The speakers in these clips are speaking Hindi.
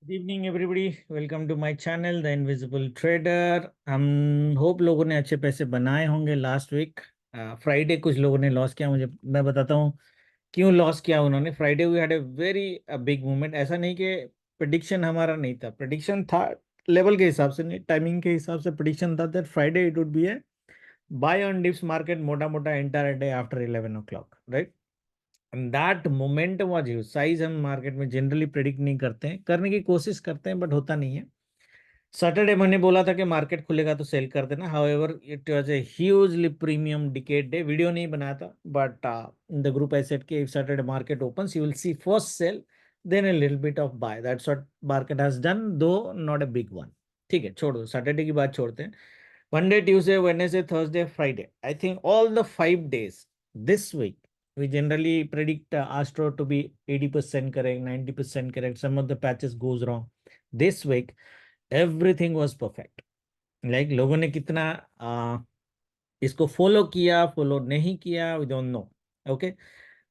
Good evening everybody, welcome to my channel the invisible trader. हम होप लोगों ने अच्छे पैसे बनाए होंगे लास्ट वीक। फ्राइडे कुछ लोगों ने लॉस किया, मुझे मैं बताता हूँ क्यों लॉस किया उन्होंने। Friday we had a very big movement. ऐसा नहीं कि प्रेडिक्शन हमारा नहीं था, प्रेडिक्शन था लेवल के हिसाब से नहीं, टाइमिंग के हिसाब से प्रेडिक्शन था that Friday it would be a buy on dips market, मोटा मोटा entire day after 11 o'clock, right. And that momentum was huge. साइज हम मार्केट में जनरली प्रेडिक्ट नहीं करते हैं, करने की कोशिश करते हैं बट होता नहीं है। सैटरडे मैंने बोला था कि मार्केट खुलेगा तो सेल कर देना, however it was a hugely premium decade day. Video नहीं बनाया था but in the group I said कि if Saturday market opens you will see first sell, then a little bit of buy. That's what market has done, though not a big one. ठीक है, छोड़ दो, सैटरडे की बात छोड़ते हैं। Monday, Tuesday, Wednesday, Thursday, Friday, I think all the 5 days this week we generally predict Astro to be 80% correct, 90% correct. Some of the patches goes wrong. This week everything was perfect. Like लोगों ने कितना इसको फॉलो किया, फॉलो नहीं किया, we don't know. Okay,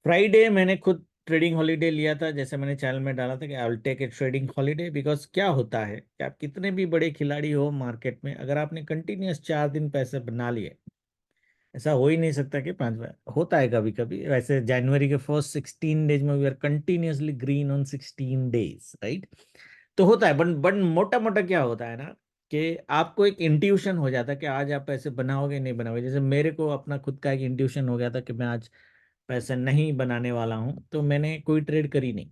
Friday मैंने खुद ट्रेडिंग हॉलीडे लिया था, जैसे मैंने चैनल में डाला था कि I will take a trading holiday. Because क्या होता है कि आप कितने भी बड़े खिलाड़ी हो मार्केट में, अगर आपने कंटिन्यूअस 4 दिन पैसे बना लिए, ऐसा हो ही नहीं सकता कि 5 बार होता है। कभी कभी वैसे जनवरी के फर्स्ट 16 days में we are continuously green on 16 days, right. तो होता है, बट मोटा मोटा क्या होता है ना कि आपको एक इंट्यूशन हो जाता है कि आज आप पैसे बनाओगे नहीं बनाओगे। जैसे मेरे को अपना खुद का एक इंट्यूशन हो गया था कि मैं आज पैसे नहीं बनाने वाला हूं, तो मैंने कोई ट्रेड करी नहीं।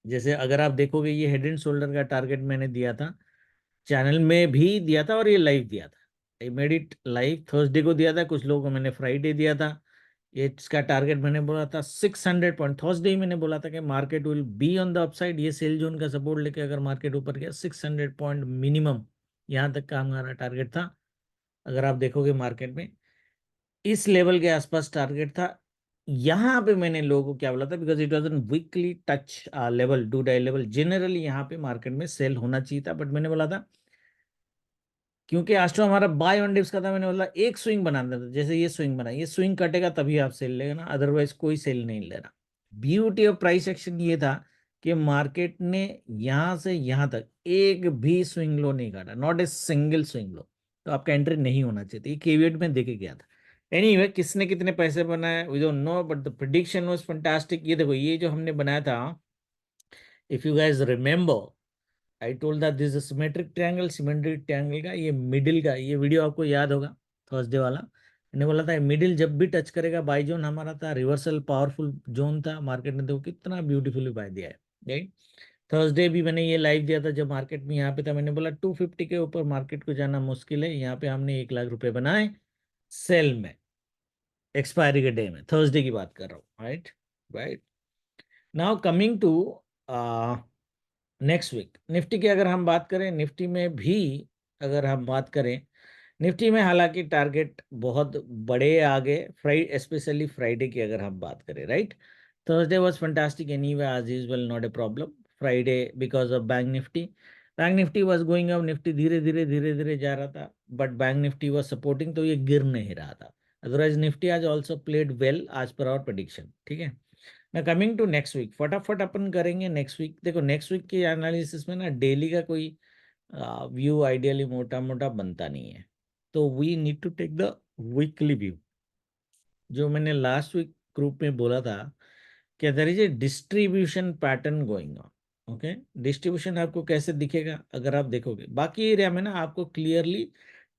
जैसे अगर आप देखोगे, ये हेड एंड शोल्डर का टारगेट मैंने दिया था, चैनल में भी दिया था और ये लाइव दिया था। I made it live, Thursday को दिया था, कुछ लोगों को मैंने फ्राइडे दिया था। ये इसका टारगेट मैंने बोला था 600 पॉइंट। थर्सडे ही मैंने बोला था कि market will be on the upside, ये सेल जोन का सपोर्ट लेके अगर मार्केट ऊपर गया 600 पॉइंट मिनिमम, यहाँ तक का हमारा टारगेट था। अगर आप देखोगे मार्केट में इस लेवल के आसपास टारगेट था। यहाँ पे मैंने लोगों को क्या बोला था, because it was an weekly touch level, 2 day level, generally यहाँ पे मार्केट में सेल होना चाहिए था। बट मैंने बोला था क्योंकि एस्ट्रो हमारा बाय ऑन डिप्स का था, मैंने बोला एक स्विंग बनाना था। जैसे ये स्विंग बना, ये स्विंग कटेगा तभी आप सेल लेगा ना, अदरवाइज कोई सेल नहीं लेना। ब्यूटी ऑफ प्राइस एक्शन ये था कि मार्केट ने यहां से यहां तक एक भी स्विंग लो नहीं काटा, not a single swing low. तो आपका एंट्री नहीं होना चाहिए, ये केवियट में देके गया था। एनीवे, किसने कितने पैसे बनाए we don't know, but the prediction was fantastic. ये देखो, ये जो हमने बनाया था, if you guys remember, I told that this symmetric triangle, symmetric triangle का ये मिडिल का, ये वीडियो आपको याद होगा थर्सडे वाला। मैंने बोला था मिडिल जब भी टच करेगा, बाय जोन हमारा था, रिवर्सल पावरफुल जोन था। मार्केट ने देखो कितना ब्यूटीफुली बाय दिया है, राइट। थर्सडे भी मैंने ये लाइव दिया था जब मार्केट में यहाँ पे था, मैंने बोला 250 के ऊपर मार्केट को जाना मुश्किल है। यहाँ पे हमने 1 लाख रुपए बनाए सेल में, एक्सपायरी के डे में, थर्सडे की बात कर रहा हूँ, right. Right, now coming to next week Nifty की अगर हम बात करें, निफ्टी में भी अगर हम बात करें, निफ्टी में हालांकि टारगेट बहुत बड़े आ गए, फ्राइडे स्पेशली फ्राइडे की अगर हम बात करें, right. Thursday was fantastic anyway as usual, not a problem. Friday because of bank Nifty was going up, Nifty धीरे धीरे धीरे धीरे जा रहा था, but bank Nifty was supporting, तो ये गिर नहीं रहा था। अदरवाइज निफ्टी आज also played well as per our prediction, ठीक है। ना कमिंग टू नेक्स्ट वीक, फटाफट अपन करेंगे नेक्स्ट वीक। देखो नेक्स्ट वीक के एनालिसिस में ना डेली का कोई व्यू आइडियली मोटा मोटा बनता नहीं है, तो we need to take the weekly view. जो मैंने लास्ट वीक ग्रुप में बोला था कि there is a distribution pattern going on. Okay, distribution आपको कैसे दिखेगा, अगर आप देखोगे बाकी एरिया में ना आपको क्लियरली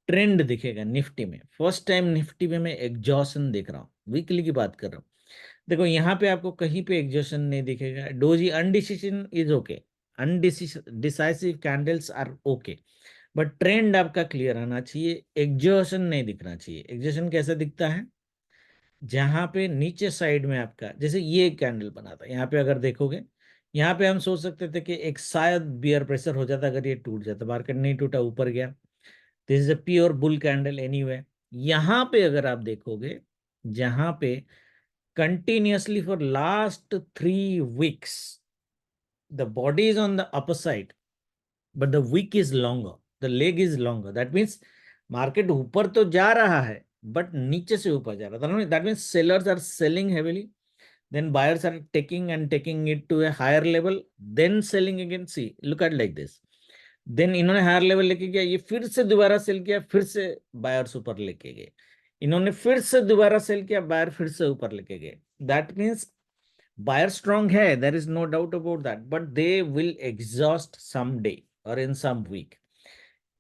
ट्रेंड दिखेगा। निफ्टी में फर्स्ट टाइम निफ्टी में मैं एग्जॉशन देख रहा हूँ, वीकली की बात कर रहा हूँ। देखो यहाँ पे आपको कहीं पे एग्जॉशन नहीं दिखेगा। Doji indecision is okay, indecisive candles are okay, but trend आपका क्लियर आना चाहिए, एग्जॉशन नहीं दिखना चाहिए। एग्जॉशन कैसे दिखता है, जहां पे नीचे साइड में आपका, जैसे ये कैंडल बना था, यहाँ पे अगर देखोगे, यहाँ पे हम सोच सकते थे कि एक शायद बियर प्रेशर हो जाता अगर ये टूट जाता, मार्केट नहीं टूटा, ऊपर गया। This is a pure bull candle anyway. यहाँ पे अगर आप देखोगे, जहां पे continuously for last 3 weeks the body is on the upper side but the wick is longer, the leg is longer, that means market ऊपर तो जा रहा है बट नीचे से ऊपर जा रहा था, that means sellers are selling heavily, then buyers are taking it to a higher level, then selling again. See, look at like this. Then इन्होंने हायर लेवल लेके गया, ये फिर से दोबारा सेल किया, फिर से बायर्स ऊपर लेके गए, इन्होंने फिर से दोबारा सेल किया, बायर फिर से ऊपर लेके गए. दैट मीन्स बायर स्ट्रांग है, there is no doubt about that, but they will exhaust some day और इन सम वीक.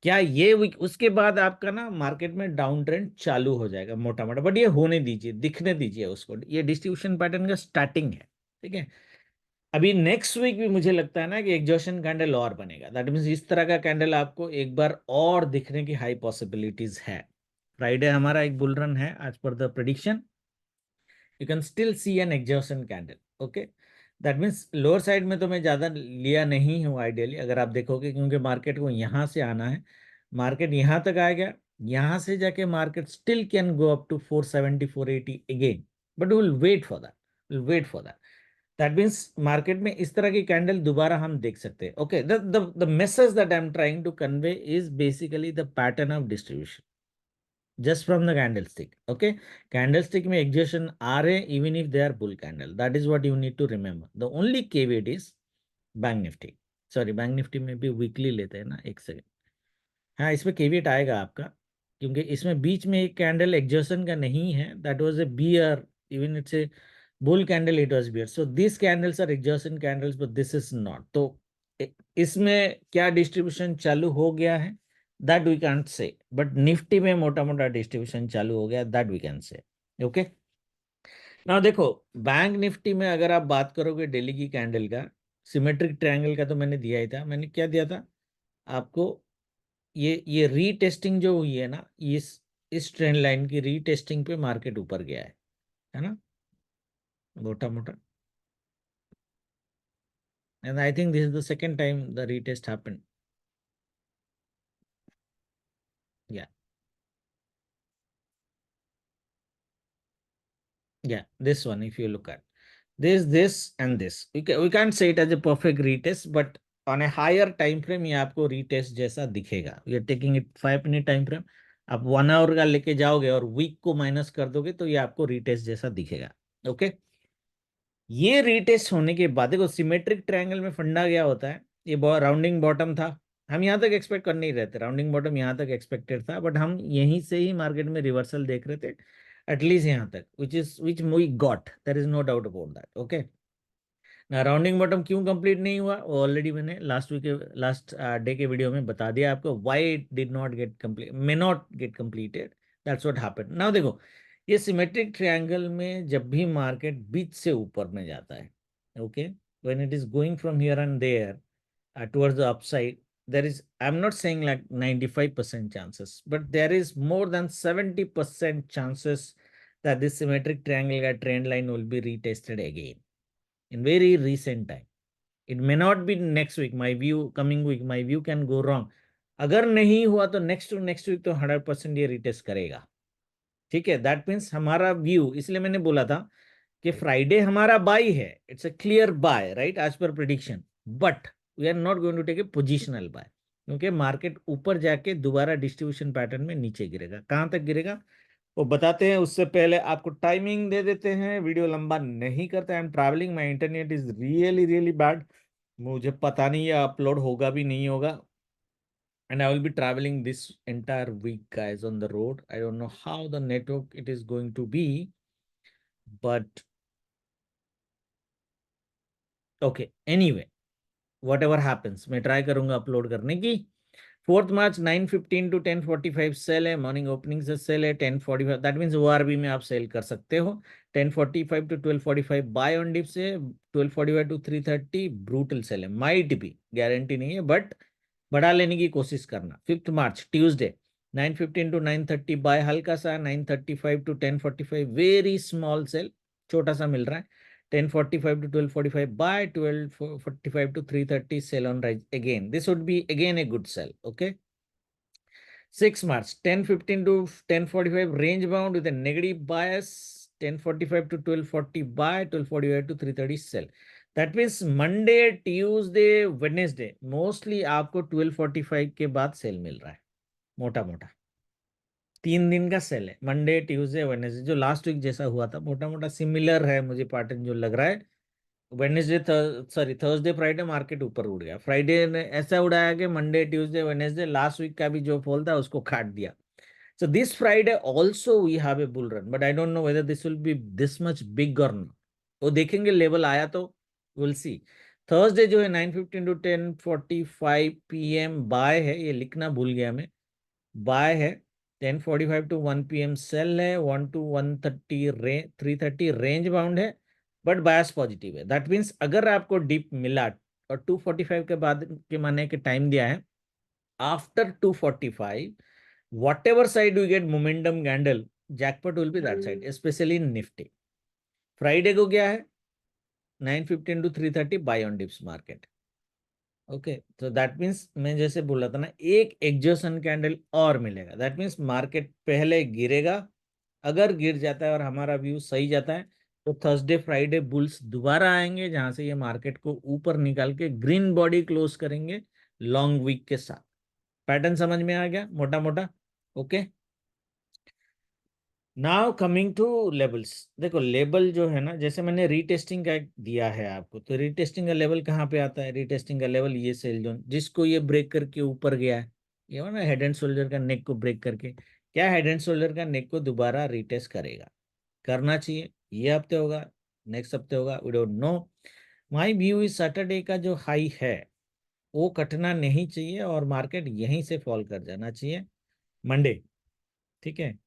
क्या ये वीक उसके बाद आपका ना मार्केट में डाउन ट्रेंड चालू हो जाएगा मोटा मोटा, बट ये होने दीजिए, दिखने दीजिए उसको. ये डिस्ट्रीब्यूशन पैटर्न का स्टार्टिंग है, ठीक है. अभी नेक्स्ट वीक भी मुझे लगता है ना कि एग्जॉशन कैंडल और बनेगा. दैट मीन्स इस तरह का कैंडल आपको एक बार और दिखने की हाई पॉसिबिलिटीज है. फ्राइडे हमारा एक बुल रन है आज पर the prediction. You can still see an exhaustion candle. Okay, that means lower side में तो मैं ज़्यादा लिया नहीं हूँ आइडियली, अगर आप देखोगे, क्योंकि मार्केट को यहाँ से आना है, मार्केट यहाँ तक आ गया, यहाँ से जाके market still can go up to 470 480 again, but will wait for that, will wait for that. That means market में इस तरह की कैंडल दोबारा हम देख सकते हैं. ओके, the message that I am trying to convey is basically the pattern of distribution just from the candlestick. Okay, candlestick में exhaustion आ रहे even if they are bull candle. That is what you need to remember. The only caveat is bank Nifty. Sorry, bank Nifty में भी वीकली लेते हैं ना, एक सेकेंड. हाँ, इसमें केविएट आएगा आपका, क्योंकि इसमें बीच में एक कैंडल एग्जॉशन का नहीं है. That was a bear, even it's a bull candle, it was bear. So this candles are exhaustion candles, but this is not. तो इसमें क्या डिस्ट्रीब्यूशन चालू हो गया है, that we can't say, but Nifty में मोटा मोटा डिस्ट्रीब्यूशन चालू हो गया, that we can say. Okay, ना देखो, बैंक निफ्टी में अगर आप बात करोगे डेली की कैंडल का, सिमेट्रिक ट्रायंगल का तो मैंने दिया ही था. मैंने क्या दिया था आपको, ये रीटेस्टिंग जो हुई है ना, इस ट्रेंड लाइन की रीटेस्टिंग पे मार्केट ऊपर गया है ना, मोटा मोटा. And I think this is the second time the retest happened. या या this one, if you look at this and this, we can't say it as a perfect retest, but on a higher time frame ये आपको retest जैसा दिखेगा. we are taking it 5 minute time frame, आप 1 hour का लेके जाओगे और वीक को माइनस कर दोगे तो ये आपको रीटेस्ट जैसा दिखेगा. ओके, ये रीटेस्ट होने के बाद देखो, सिमेट्रिक ट्रायंगल में फंडा गया होता है, ये राउंडिंग बॉटम था, हम यहाँ तक एक्सपेक्ट कर नहीं रहे थे, राउंडिंग बॉटम यहाँ तक एक्सपेक्टेड था, बट हम यहीं से ही मार्केट में रिवर्सल देख रहे थे, एटलीस्ट यहाँ तक, which we got, there is no doubt about that. Okay, rounding bottom क्यों कंप्लीट नहीं हुआ, वो ऑलरेडी मैंने लास्ट डे के वीडियो में बता दिया आपको, why it did not get complete, may not gate completed, that's what happened. Now देखो, ये सिमेट्रिक ट्रायंगल में जब भी मार्केट बीच से ऊपर में जाता है, okay, when it is going from here and there towards the upside, there is, I'm not saying like 95% chances, but there is more than 70% chances that this symmetric triangle trend line will be retested again in very recent time. It may not be next week, my view, coming week, my view can go wrong. अगर नहीं हुआ तो नेक्स्ट टू नेक्स्ट वीक तो 100% ये रिटेस्ट करेगा. ठीक है, दैट मीन्स हमारा व्यू, इसलिए मैंने बोला था कि फ्राइडे हमारा बाय है, it's a clear buy, right, as per prediction, but we are not going to take a positional buy, क्योंकि मार्केट ऊपर जाके दोबारा डिस्ट्रीब्यूशन पैटर्न में नीचे गिरेगा. कहां तक गिरेगा वो बताते हैं, उससे पहले आपको टाइमिंग दे देते हैं, वीडियो लंबा नहीं करते. I am travelling, my internet is really really bad, मुझे पता नहीं है अपलोड होगा भी नहीं होगा. And I will be traveling this entire week, guys, on the road. I don't know how the network it is going to be, but okay. Anyway, whatever happens, मैं try करूंगा अपलोड करने की. 4th March 9:15 to 10:45 सेल है, मॉर्निंग ओपनिंग से सेल है. 10:45, दैट मीन्स ओआरबी में आप सेल कर सकते हो. 10:45 to 12:45 बाय ऑन डिप से, 12:45 to 3:30 ब्रूटल सेल है. माइट भी, गारंटी नहीं है, बट बढ़ा लेने की कोशिश करना. 5th March Tuesday 9:15 to 9:30 bye हल्का सा, 9:35 to 10:45 वेरी स्मॉल सेल, छोटा सा मिल रहा है. 10:45 to 12:45 buy, 12:45 to 3:30 sell on rise again. This would be again a good sell. Okay. 6 March 10:15 to 10:45 range bound with a negative bias. 10:45 to 12:40 buy, 12:45 to 3:30 sell. That means Monday, Tuesday, Wednesday mostly आपको 12:45 के बाद सेल मिल रहा है, मोटा मोटा. 3 दिन का सेल है, मंडे ट्यूसडे वेडनेसडे, जो लास्ट वीक जैसा हुआ था मोटा मोटा सिमिलर है मुझे पैटर्न जो लग रहा है। Wednesday sorry Thursday Friday market ऊपर उड़ गया, फ्राइडे ने ऐसा उड़ाया कि Monday Tuesday Wednesday last week का भी जो फॉल था उसको काट दिया। So this Friday also we have a bull run, but I don't know whether this will be this much big or not. वो देखेंगे, लेवल आया तो we'll see। थर्सडे जो है 9:15 to 10:45 PM बाय है, ये लिखना भूल गया मैं, बाय है। 10:45 to 1 PM सेल है, 1 to 130 रेंज, 330 रेंज बाउंड है, बट बायस पॉजिटिव है। दैट मीन्स अगर आपको डिप मिला और 245 के बाद के माने के टाइम दिया है, after 245 whatever side we get momentum candle, jackpot will be that side, especially in nifty। Friday को क्या है, 9:15 to 3:30 buy on dips market. Okay, तो दैट मीन्स मैं जैसे बोला था ना, एक एग्जॉशन कैंडल और मिलेगा, दैट मीन्स मार्केट पहले गिरेगा। अगर गिर जाता है और हमारा व्यू सही जाता है तो थर्सडे फ्राइडे बुल्स दोबारा आएंगे, जहां से ये मार्केट को ऊपर निकाल के ग्रीन बॉडी क्लोज करेंगे लॉन्ग वीक के साथ। पैटर्न समझ में आ गया मोटा मोटा? Okay, now coming two levels. देखो लेवल जो है ना, जैसे मैंने रीटेस्टिंग का एक दिया है आपको, तो रीटेस्टिंग का लेवल कहाँ पे आता है? रीटेस्टिंग का लेवल ये सेल जोन, जिसको ये ब्रेक करके ऊपर गया है, ये हो ना हेड एंड शोल्डर का नेक को ब्रेक करके, क्या हेड एंड शोल्डर का नेक को दोबारा रीटेस्ट करेगा? करना चाहिए, ये हफ्ते होगा, नेक्स्ट हफ्ते होगा, we don't know. My view is Saturday का जो हाई है वो कटना नहीं चाहिए और मार्केट यहीं से फॉल कर जाना चाहिए मंडे। ठीक है,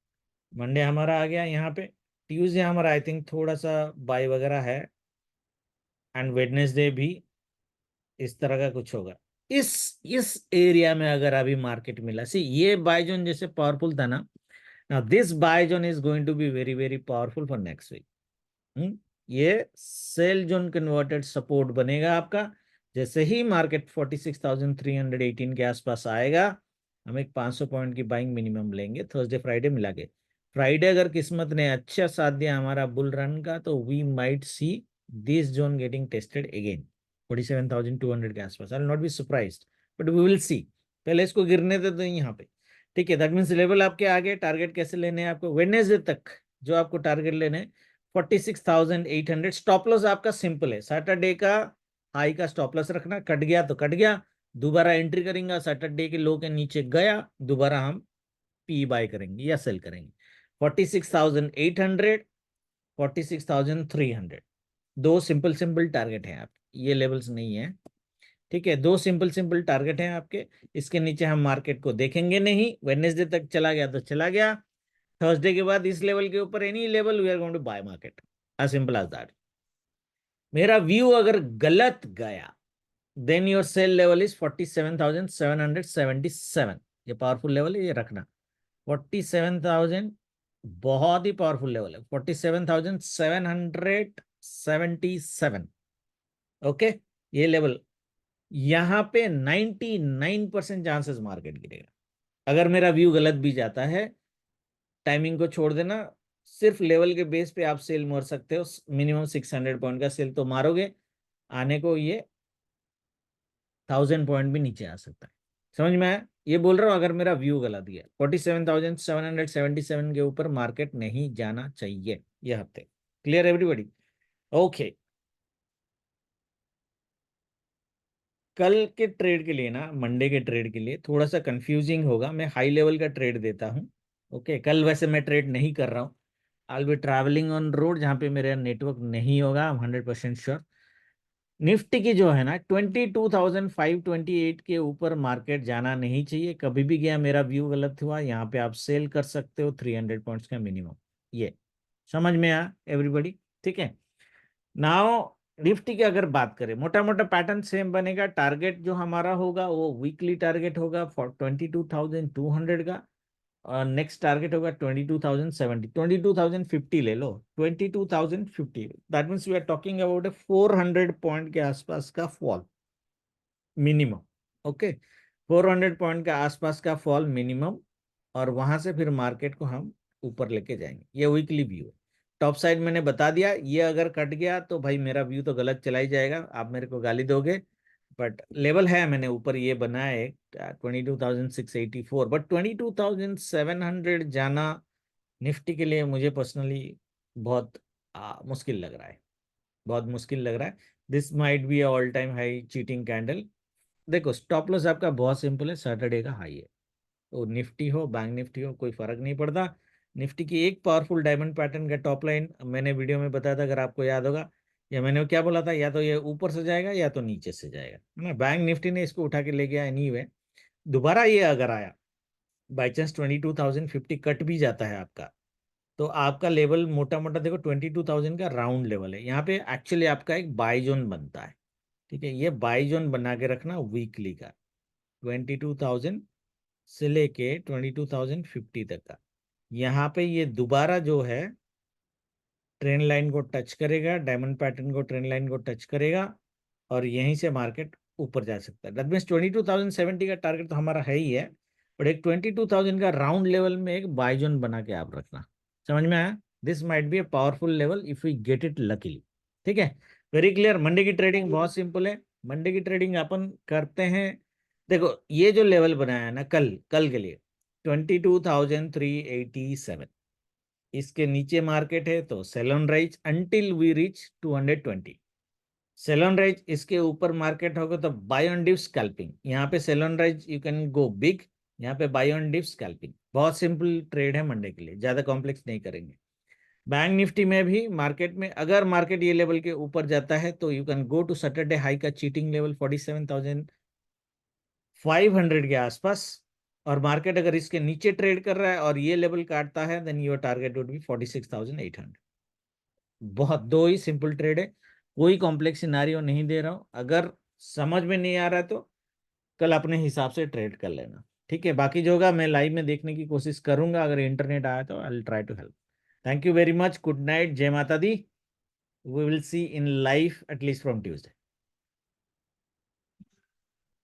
मंडे हमारा आ गया यहाँ पे, ट्यूसडे हमारा आई थिंक थोड़ा सा बाय वगैरह है, एंड वेडनेसडे भी इस तरह का कुछ होगा। इस एरिया में अगर अभी मार्केट मिला, सी ये बाय जोन जैसे पावरफुल था ना, now this buy zone is going to be very very powerful for next week. ये सेल जोन कन्वर्टेड सपोर्ट बनेगा आपका। जैसे ही मार्केट 46,318 के आसपास आएगा, हम एक 500 पॉइंट की बाइंग मिनिमम लेंगे थर्सडे फ्राइडे मिला के। फ्राइडे अगर किस्मत ने अच्छा साथ दिया हमारा बुल रन का, तो we might see this zone getting tested again 47,200 के आसपास। I will not be surprised, but we will see. पहले इसको गिरने दे दो यहाँ पे। ठीक है, दैट मीन्स लेवल आपके आगे, टारगेट कैसे लेने हैं आपको वेडनेसडे तक, जो आपको टारगेट लेने हैं 46,800। स्टॉप लॉस आपका सिंपल है, सैटरडे का हाई का स्टॉप लॉस रखना, कट गया तो कट गया, दोबारा एंट्री करेंगे, सैटरडे के लो के नीचे गया दोबारा हम पी बाय करेंगे या सेल करेंगे। 46,800, 46,300, दो सिंपल सिंपल टारगेट हैं आप, ये लेवल्स नहीं है। ठीक है, दो सिंपल सिंपल टारगेट हैं आपके, इसके नीचे हम मार्केट को देखेंगे नहीं। वेडनेसडे तक चला गया तो चला गया, थर्सडे के बाद इस लेवल के ऊपर any level we are going to buy market, as simple as that. मेरा व्यू अगर गलत गया, then your sell level is 47,777। ये पावरफुल लेवल है, ये रखना। 47,000 बहुत ही पावरफुल लेवल है, 47,777। ओके, ये लेवल, यहां पे 99% चांसेस मार्केट गिरेगा। अगर मेरा व्यू गलत भी जाता है, टाइमिंग को छोड़ देना, सिर्फ लेवल के बेस पे आप सेल मार सकते हो। मिनिमम 600 पॉइंट का सेल तो मारोगे, आने को ये 1,000 पॉइंट भी नीचे आ सकता है। समझ में आया? ये बोल रहा हूँ अगर मेरा व्यू गलत गया, 47,777 के ऊपर मार्केट नहीं जाना चाहिए ये हफ्ते। Clear everybody? ओके, कल के ट्रेड के लिए ना, मंडे के ट्रेड के लिए थोड़ा सा कंफ्यूजिंग होगा, मैं हाई लेवल का ट्रेड देता हूँ। ओके, कल वैसे मैं ट्रेड नहीं कर रहा हूँ, I will be travelling on road जहाँ पे मेरा नेटवर्क नहीं होगा, आई एम 100% श्योर। निफ्टी की जो है ना, 22,528 के ऊपर मार्केट जाना नहीं चाहिए, कभी भी गया मेरा व्यू गलत हुआ, यहाँ पे आप सेल कर सकते हो 300 पॉइंट्स का मिनिमम। ये समझ में आया एवरीबॉडी? ठीक है, नाउ निफ्टी की अगर बात करें, मोटा मोटा पैटर्न सेम बनेगा। टारगेट जो हमारा होगा वो वीकली टारगेट होगा फॉर 22,200 का, और नेक्स्ट टारगेट होगा 22,070, 22,050 ले लो, 22,050। That means we are talking about a 400 point के आसपास का फॉल मिनिमम। ओके, 400 पॉइंट के आसपास का फॉल मिनिमम, और वहां से फिर मार्केट को हम ऊपर लेके जाएंगे। ये वीकली व्यू है। टॉप साइड मैंने बता दिया, ये अगर कट गया तो भाई मेरा व्यू तो गलत चला ही जाएगा, आप मेरे को गाली दोगे। बट लेवल है, मैंने ऊपर ये बनाया है 22,684, बट 22,700 जाना निफ्टी के लिए मुझे पर्सनली बहुत मुश्किल लग रहा है, बहुत मुश्किल लग रहा है। This might be all time high cheating candle. देखो स्टॉप लॉस आपका बहुत सिंपल है, सैटरडे का हाई है, तो निफ्टी हो बैंक निफ्टी हो कोई फर्क नहीं पड़ता। निफ्टी की एक पावरफुल डायमंड पैटर्न का टॉप लाइन मैंने वीडियो में बताया था, अगर आपको याद होगा, या मैंने क्या बोला था, या तो ये ऊपर से जाएगा या तो नीचे से जाएगा, है ना। बैंक निफ्टी ने इसको उठा के ले गया एनीवे। दोबारा ये अगर आया बाई चांस 22,050 कट भी जाता है आपका, तो आपका लेवल मोटा मोटा देखो 22,000 का राउंड लेवल है, यहाँ पे एक्चुअली आपका एक बाई जोन बनता है। ठीक है, ये बाई जोन बना के रखना वीकली का, 22,000 से लेके 22,050 तक का। यहाँ पे ये दोबारा जो है ट्रेंड लाइन को टच करेगा, डायमंड पैटर्न को, ट्रेंड लाइन को टच करेगा, और यहीं से मार्केट ऊपर जा सकता है। दैट मीन्स 22,070 का टारगेट तो हमारा है ही है, बट एक 22,000 का राउंड लेवल में एक बाय जोन बना के आप रखना। समझ में आया? This might be a powerful level if we get it luckily. ठीक है, वेरी क्लियर। मंडे की ट्रेडिंग बहुत सिंपल है। मंडे की ट्रेडिंग अपन करते हैं, देखो ये जो लेवल बनाया है ना कल कल के लिए 22,387, इसके नीचे मार्केट है तो sell on rise until we reach 220। Sell on rise इसके ऊपर मार्केट होगा तो बाय ऑन डिप स्कैल्पिंग, यहाँ पे sell on rise you can go big, यहाँ पे बाय ऑन डिप स्कैल्पिंग। बहुत सिंपल ट्रेड है मंडे के लिए, ज्यादा कॉम्प्लेक्स नहीं करेंगे। बैंक निफ्टी में भी मार्केट में अगर मार्केट ये लेवल के ऊपर जाता है तो you can go to Saturday high का चीटिंग लेवल 47,500 के आसपास, और मार्केट अगर इसके नीचे ट्रेड कर रहा है और ये लेवल काटता है then your target would be 46,800। बहुत दो ही सिंपल ट्रेड है, कोई कॉम्प्लेक्स सिनारियो नहीं दे रहा हूं। अगर समझ में नहीं आ रहा है तो कल अपने हिसाब से ट्रेड कर लेना। ठीक है, बाकी जो होगा मैं लाइव में देखने की कोशिश करूंगा, अगर इंटरनेट आया तो I will try to help. Thank you very much, good night, जय Mata Di. We will see in life at least from Tuesday.